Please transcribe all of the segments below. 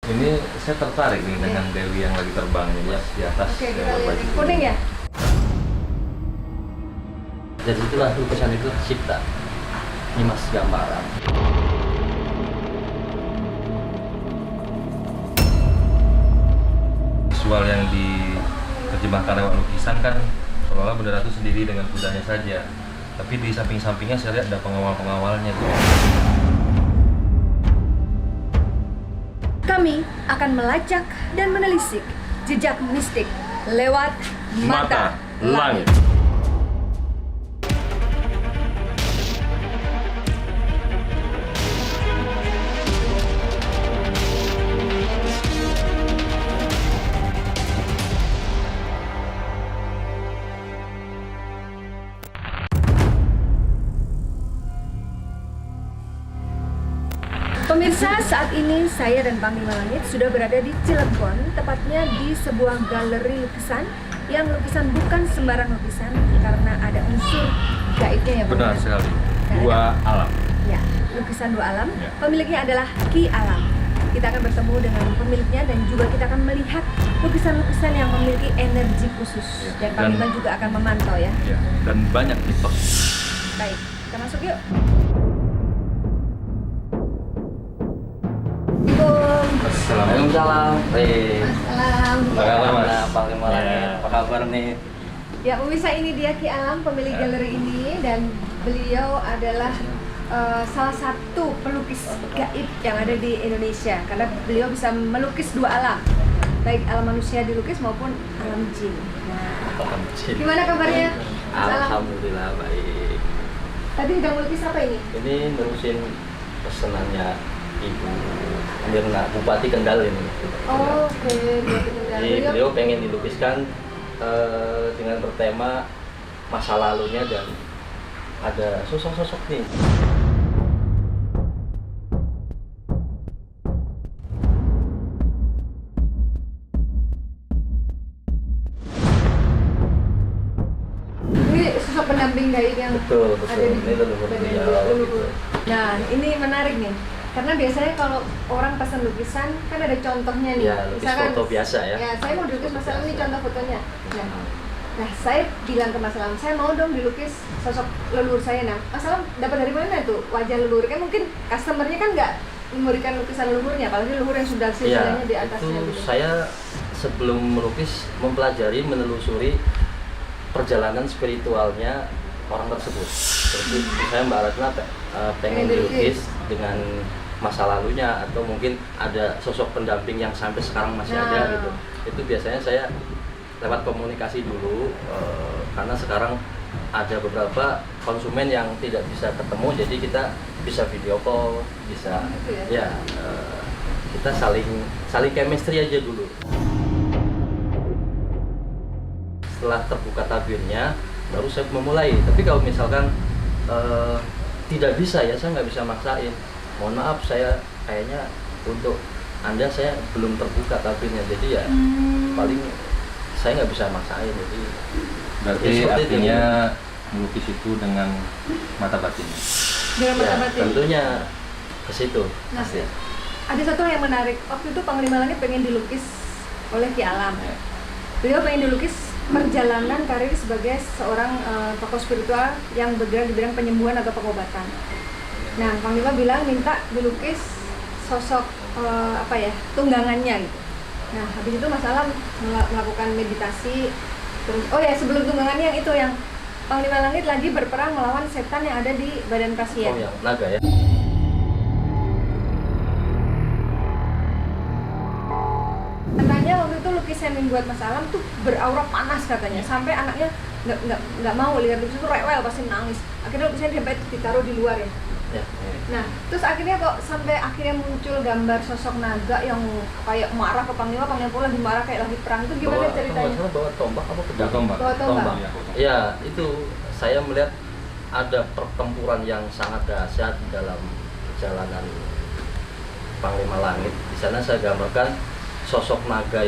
Ini saya tertarik nih dengan Dewi yang lagi terbang nih Mas di atas. Oke, kita lihat yang kuning ya. Dari itulah lukisan itu tercipta. Ini mas gambaran. Visual yang diterjemahkan lewat lukisan kan seolah-olah bendera itu sendiri dengan kudanya saja. Tapi di samping-sampingnya saya lihat ada pengawal-pengawalnya tuh. Kami akan melacak dan menelisik jejak mistik lewat mata langit. Pemirsa, saat ini saya dan Panglima Langit sudah berada di Cilegon, tepatnya di sebuah galeri lukisan yang lukisan bukan sembarang lukisan karena ada unsur gaibnya ya Bang. Benar sekali. Dua alam. Ya, lukisan dua alam. Ya. Pemiliknya adalah Ki Alam. Kita akan bertemu dengan pemiliknya dan juga kita akan melihat lukisan-lukisan yang memiliki energi khusus. Ya, Dan Panglima juga akan memantau ya. Ya, dan banyak mitos. Baik, kita masuk yuk. Waalaikumsalam. Assalam. Apa kabar, Mas? Panglima Langit. Ya. Apa kabar nih? Ya, pemirsa, ini dia Ki Alam, pemilik galeri ini, dan beliau adalah salah satu pelukis gaib yang ada di Indonesia karena beliau bisa melukis dua alam, baik alam manusia dilukis maupun alam jin. Nah, gimana kabarnya? Mas Alam? Alhamdulillah baik. Tadi udah melukis apa ini? Ini nerusin pesenannya Ibu Mirna, Bupati Kendal ini. Oh, oke, Bupati Kendal. Jadi beliau pengen dilukiskan dengan bertema masa lalunya dan ada sosok-sosok nih. Ini sosok pendamping gaib yang Betul, ada di ini leluhur badan beliau, leluhur. gitu. Nah, ini menarik nih. Karena biasanya kalau orang pesan lukisan kan ada contohnya nih. Ya, lukis foto biasa ya. Ya, saya mau dilukis Mas Alam, ini Biasa. contoh fotonya. Nah, saya bilang ke Mas Alam, saya mau dong dilukis sosok leluhur saya. Nah, Mas Alam dapat dari mana tuh wajah leluhur? Kan mungkin customernya kan nggak memberikan lukisan leluhurnya, apalagi leluhur yang sudah Ya, silsilahnya di atasnya. itu gitu. saya sebelum melukis mempelajari, menelusuri perjalanan spiritualnya orang tersebut. Terus saya Mbak Ratna pengen dilukis dengan masa lalunya atau mungkin ada sosok pendamping yang sampai sekarang masih ada Nah. gitu. Itu biasanya saya lewat komunikasi dulu karena sekarang ada beberapa konsumen yang tidak bisa ketemu, jadi kita bisa video call, bisa Gitu ya kita saling chemistry aja dulu. Setelah terbuka tabirnya baru saya memulai. Tapi kalau misalkan tidak bisa ya, saya nggak bisa maksain. Mohon maaf, saya kayaknya untuk Anda saya belum terbuka tabirnya, jadi ya paling saya nggak bisa maksain. Jadi Berarti ya, seperti itu. artinya melukis itu dengan mata batin. Dengan mata Ya, batin. tentunya ke situ. Nah, pasti. ada satu hal yang menarik. Waktu itu Panglima Langit pengen dilukis oleh Ki Alam. Ya. Beliau pengen dilukis perjalanan karir sebagai seorang tokoh spiritual yang bergerak di bidang penyembuhan atau pengobatan. Nah, Panglima bilang minta dilukis sosok tunggangannya gitu. Nah, habis itu Mas Alam melakukan meditasi. Terus, oh ya, sebelum tunggangannya yang itu yang Panglima Langit lagi berperang melawan setan yang ada di badan pasien. Oh, yang naga ya. Katanya waktu itu lukisan yang buat Mas Alam tuh beraura panas katanya, sampai anaknya nggak mau lihat lukisan itu, rewel, pasti nangis. Akhirnya lukisan sampai ditaruh di luar ya. Ya. Nah, terus akhirnya kok sampai akhirnya muncul gambar sosok naga yang kayak marah ke Panglima pula lagi marah kayak lagi perang, itu gimana ceritanya? Bawa tombak apa pedang? Tombak. Bawa tombak. Ya, itu saya melihat ada pertempuran yang sangat dahsyat dalam perjalanan Panglima Langit. Di sana saya gambarkan sosok naga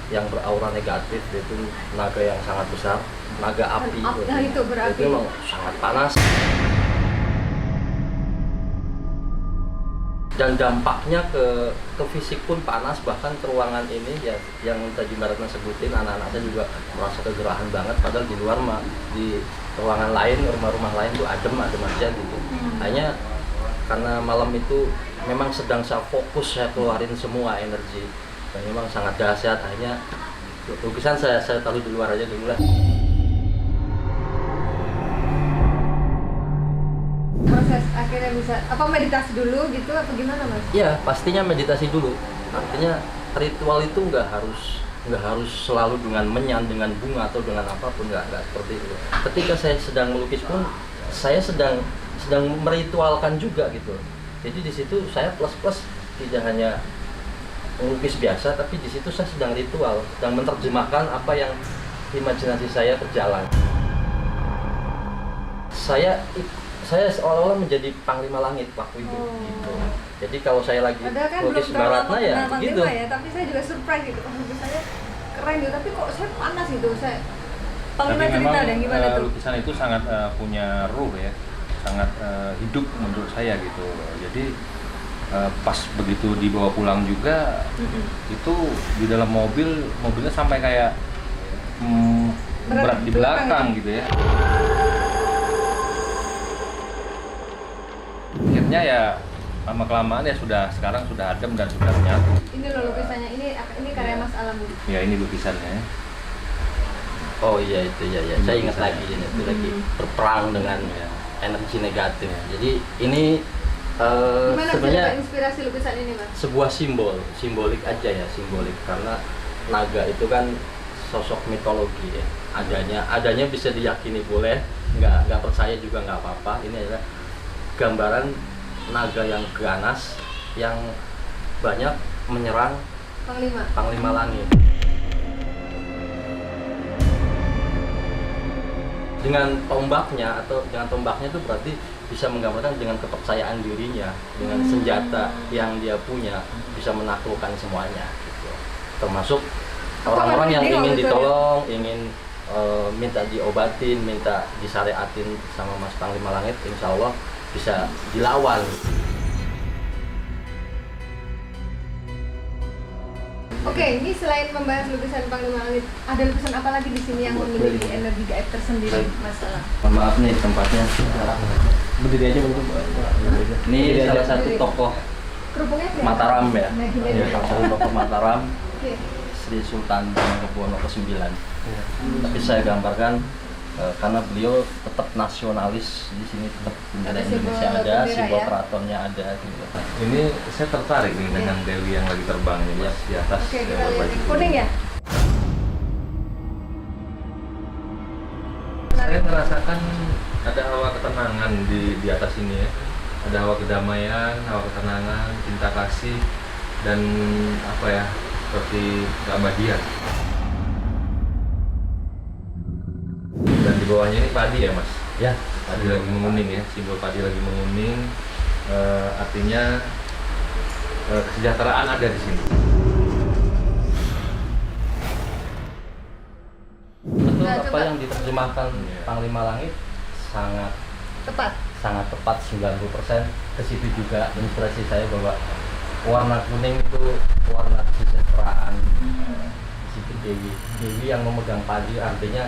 yang beraura negatif, yaitu naga yang sangat besar, naga api. Nah, itu berapi. Itu memang sangat panas. Dan dampaknya ke fisik pun panas, bahkan ke ruangan ini ya yang tadi Mbak Ratna sebutin, anak-anak saya juga merasa kegerahan banget, padahal di luar mah di ruangan lain, rumah-rumah lain tuh adem aja gitu. Hanya karena malam itu memang sedang saya fokus, saya keluarin semua energi dan memang sangat dahsyat. Hanya lukisan saya taruh di luar aja dulu lah. Proses akhirnya bisa apa, meditasi dulu gitu atau gimana Mas? Iya, pastinya meditasi dulu. Artinya ritual itu nggak harus selalu dengan menyan, dengan bunga atau dengan apapun, nggak seperti itu. Ketika saya sedang melukis pun saya sedang meritualkan juga gitu. Jadi di situ saya plus tidak hanya melukis biasa, tapi di situ saya sedang ritual, sedang menerjemahkan apa yang imajinasi saya berjalan. Saya seolah-olah menjadi panglima langit waktu itu. Gitu. Jadi kalau saya lagi padahal kan melukis belum Mbak terlalu Ratna ya kenal gitu. ya, tapi saya juga surprise gitu. Saya keren gitu, tapi kok saya panas gitu. Saya panglima Tapi cerita memang deh gimana tuh? lukisan itu sangat punya ruh ya, sangat hidup menurut saya gitu. Jadi pas begitu dibawa pulang juga itu di dalam mobilnya sampai kayak berat di belakang gitu ya. Akhirnya ya lama kelamaan ya sekarang sudah adem dan sudah menyatu. Ini loh lukisannya, ini karya Mas Alam. Ya ini lukisannya. Oh iya itu ya. Saya ingat lagi ini itu lagi berperang dengan energi negatif. Jadi ini Gimana sih sebenarnya dapat inspirasi lukisan ini Mas? sebuah simbolik aja ya, simbolik karena naga itu kan sosok mitologi ya. Adanya bisa diyakini boleh, nggak percaya juga nggak apa-apa. Ini adalah gambaran naga yang ganas yang banyak menyerang Panglima Langit. Dengan tombaknya itu berarti bisa menggambarkan dengan kepercayaan dirinya, dengan senjata yang dia punya bisa menaklukkan semuanya gitu. Termasuk orang-orang yang ingin ditolong, ingin minta diobatin, minta disyariatin sama Mas Panglima Langit, insya Allah bisa dilawan. Oke, ini selain membahas lukisan Panglima Langit, ada lukisan apa lagi di sini yang memiliki energi gaib tersendiri, Mas Alam? Mohon maaf nih tempatnya. Berdiri aja begitu. Ini salah satu tokoh Kerupuknya kelihatan? Mataram ya. Nah, gini Ya, aja. salah satu tokoh Mataram, Oke. Sri Sultan Hamengkubuwono ke-9. Tapi saya gambarkan karena beliau tetap nasionalis, di sini tetap bendera Ada simbol Indonesia ada, bendera simbol ya? keratonnya ada gitu. Ini saya tertarik nih dengan Dewi yang lagi terbang nih Mas, di atas. Oke, kita baju lihat. Kuning ya? Saya merasakan ada hawa ketenangan di atas ini ya. Ada hawa kedamaian, hawa ketenangan, cinta kasih, dan apa ya, seperti keabadian. Dan di bawahnya ini padi ya Mas. Ya, Padi lagi menguning ya, simbol padi lagi menguning. Artinya kesejahteraan ada di sini. betul Nah, apa coba. yang diterjemahkan Panglima Langit Tepat. sangat tepat 90%. Ke situ juga inspirasi saya bahwa warna kuning itu warna kesejahteraan. Di situ Dewi yang memegang padi, artinya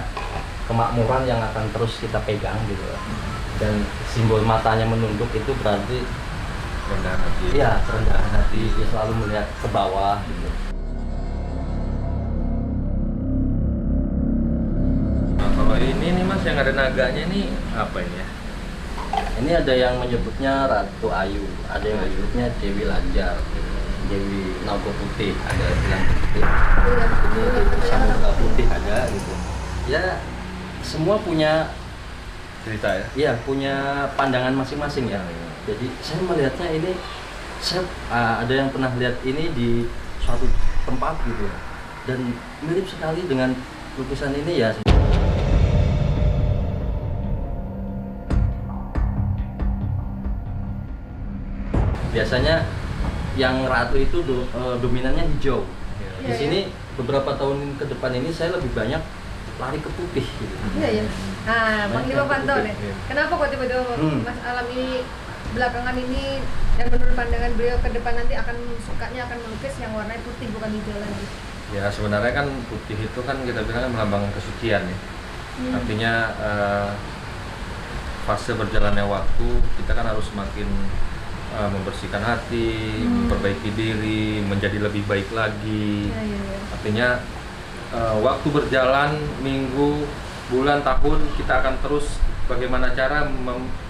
kemakmuran yang akan terus kita pegang gitu. Dan simbol matanya menunduk itu berarti Rendah hati. iya, kerendahan hati, dia selalu melihat ke bawah gitu. Nah, kalau ini nih Mas yang ada naganya ini apa ini ya? Ini ada yang menyebutnya Ratu Ayu, ada yang menyebutnya Dewi Lanjar, Dewi Naga Putih, ada yang bilang putih, ini Dewi Samudra Putih ada gitu. Ya, semua punya Cerita ya? ya punya pandangan masing-masing ya. Jadi saya melihatnya ini, ada yang pernah lihat ini di suatu tempat gitu, dan mirip sekali dengan lukisan ini ya. Biasanya yang ratu itu dominannya hijau. Di Iya, sini beberapa tahun ke depan ini saya lebih banyak lari ke putih gitu. Iya ya. Ah, Panglima pantau nih. Iya. Kenapa kok tiba-tiba Hmm. Mas Alam ini belakangan ini dan menurut pandangan beliau ke depan nanti akan melukis yang warnanya putih bukan hijau lagi? Ya sebenarnya kan putih itu kan kita bilang melambangkan kesucian ya. Artinya fase berjalannya waktu kita kan harus semakin membersihkan hati, memperbaiki diri, menjadi lebih baik lagi. Artinya waktu berjalan, minggu, bulan, tahun, kita akan terus bagaimana cara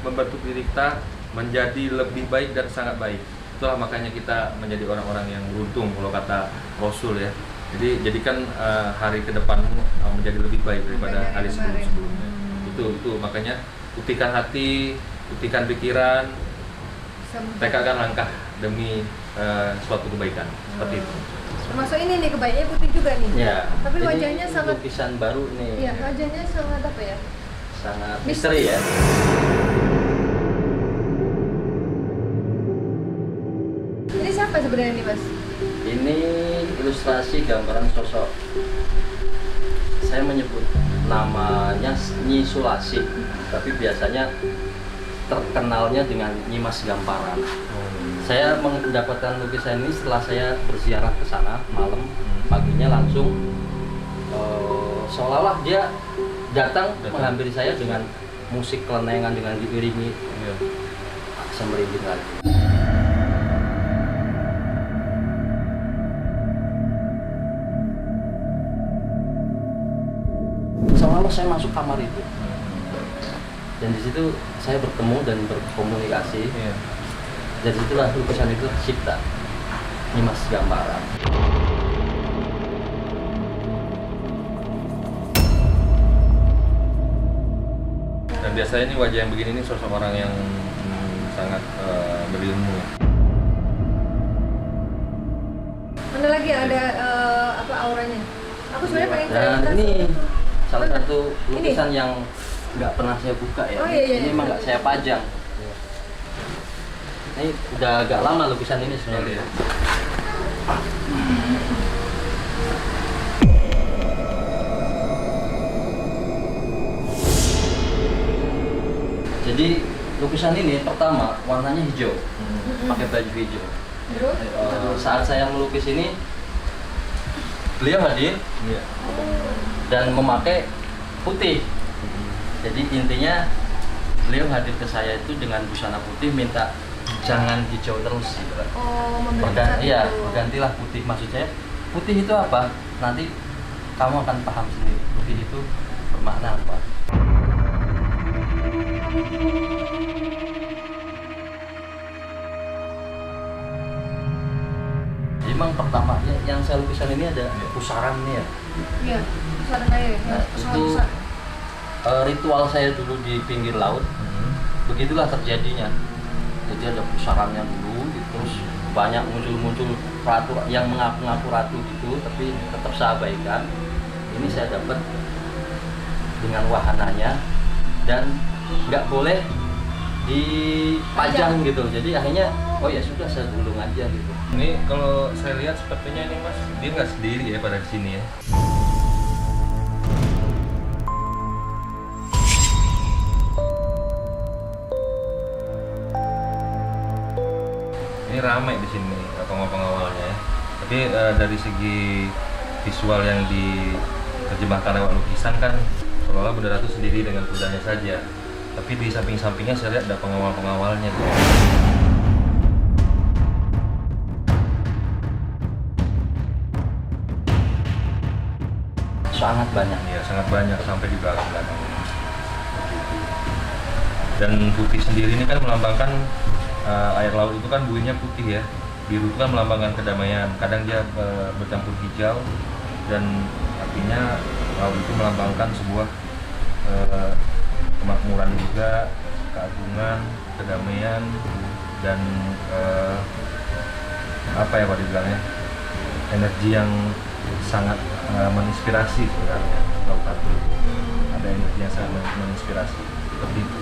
membentuk diri kita menjadi lebih baik dan sangat baik. Itulah makanya kita menjadi orang-orang yang beruntung kalau kata Rasul ya. Jadi jadikan hari ke depanmu menjadi lebih baik daripada hari sebelum-sebelumnya. Itu makanya putihkan hati, putihkan pikiran, tekadkan langkah demi suatu kebaikan. Seperti itu. Termasuk ini nih kebayanya putih juga nih. Ya. Tapi ini wajahnya sangat lukisan baru nih. Iya, wajahnya sangat apa ya? Sangat misteri ya. Ini siapa sebenarnya nih, Mas? Ini ilustrasi gambaran sosok. Saya menyebut namanya Nyi Sulasi, tapi biasanya terkenalnya dengan Nyimas Gamparan. Saya mendapatkan lukisan ini setelah saya berziarah ke sana malam, paginya langsung seolah-olah dia datang menghampiri saya dengan musik kelenengan dengan diiringi. Saya merinding lagi. Seolah-olah saya masuk kamar itu. Dan di situ saya bertemu dan berkomunikasi. Dari situlah lukisan itu tercipta, Nyimas Gamparan. Dan biasanya ini wajah yang begini ini sosok orang yang sangat berilmu. Mana lagi yang ada apa auranya? Aku sebenarnya pengen Dan ini salah Mana? satu lukisan yang nggak pernah saya buka ya. Oh, iya. Ini emang nggak saya pajang. Ini udah agak lama lukisan ini sebenarnya. Jadi lukisan ini pertama warnanya hijau, pakai baju hijau. Saat saya melukis ini, beliau hadir dan memakai putih. Jadi intinya beliau hadir ke saya itu dengan busana putih, minta jangan hijau terus gitu kan. Iya, bergantilah putih. Maksud saya, putih itu apa? Nanti kamu akan paham sendiri. Putih itu bermakna apa. Jadi memang pertama yang saya lukisan ini ada pusarannya. Iya, pusaran air. Nah, itu ritual saya dulu di pinggir laut. Begitulah terjadinya. Jadi ada pusarannya dulu, terus banyak muncul ratu yang mengaku-ngaku ratu gitu, tapi tetap saya abaikan. Ini saya dapat dengan wahananya dan nggak boleh dipajang gitu. Jadi akhirnya oh ya sudah saya gulung aja gitu. Ini kalau saya lihat sepertinya ini Mas, dia nggak sendiri ya pada sini ya. Ini ramai di sini pengawal-pengawalnya ya. Tapi dari segi visual yang diterjemahkan lewat lukisan kan seolah-olah Bunda Ratu sendiri dengan kudanya saja. Tapi di samping-sampingnya saya lihat ada pengawal-pengawalnya. Sangat banyak. Ya, sangat banyak sampai di belakang-belakang. Dan putih sendiri ini kan melambangkan air laut itu kan buihnya putih ya. Biru itu kan melambangkan kedamaian. Kadang dia bercampur hijau dan artinya laut itu melambangkan sebuah kemakmuran juga, keagungan, kedamaian dan apa ya Pak dibilangnya, energi yang sangat menginspirasi sebenarnya lautan itu. Ada energi yang sangat menginspirasi seperti itu.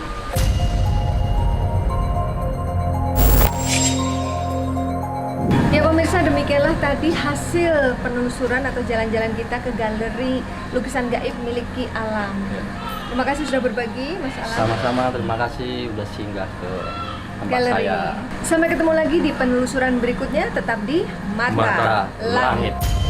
Ya pemirsa, demikianlah tadi hasil penelusuran atau jalan-jalan kita ke galeri lukisan gaib milik Ki Alam. Ya. Terima kasih sudah berbagi, Mas Alam. Sama-sama, terima kasih udah singgah ke tempat Galeri. saya. Sampai ketemu lagi di penelusuran berikutnya, tetap di Mata, Mata Langit. Langit.